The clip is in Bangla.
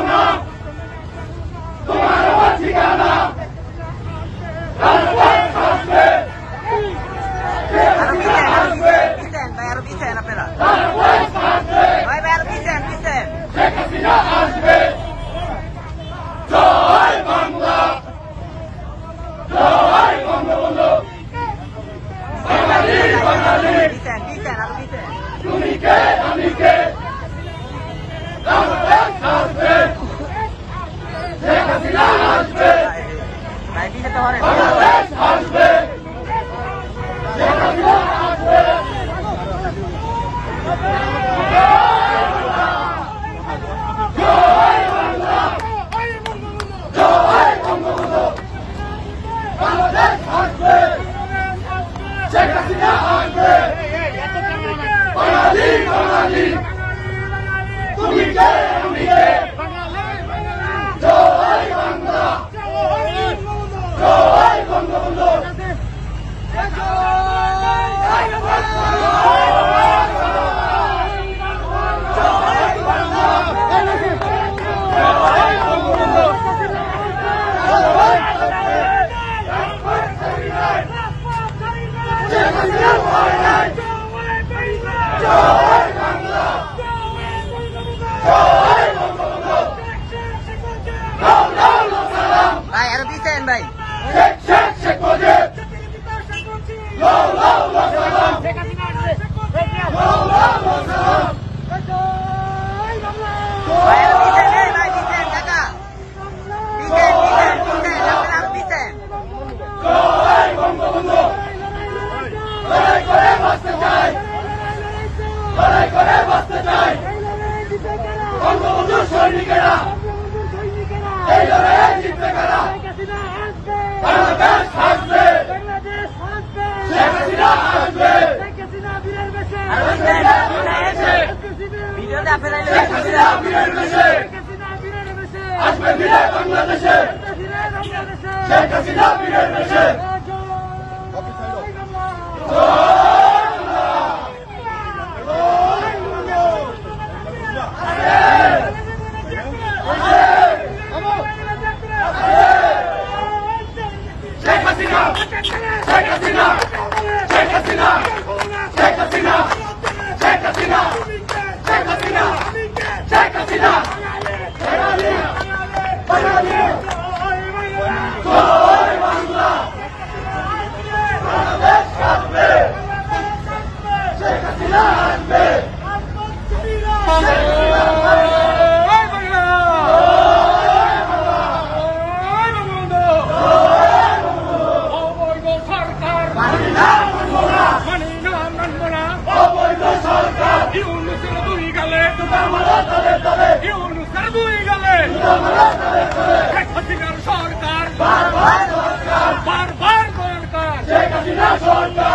না তোমার আমার ঠিকানা রাজপথ আসবে শেখ হাসিনা আসবে জয় বাংলা জয় বঙ্গবন্ধু বাঙালি বাঙালি তুমি কে আমি কে রাজপথ আসবে শেখ হাসিনা আসবে বাংলাদেশ আসবে শেখ হাসিনা আসবে জয় বাংলা জয় বঙ্গবন্ধু বাংলাদেশ আসবে শেখ হাসিনা আসবে বাঙালি বাঙালি তুমি কে আমি কে জয় বাংলা জয় বঙ্গবন্ধু সৈনিকেরা এই লড়াইয়ে জিতবে কারা বাংলাদেশ আসবে শেখ হাসিনা আসবে আসবে ফিরে বাংলাদেশে শেখ হাসিনা বীরের বেশে সরকার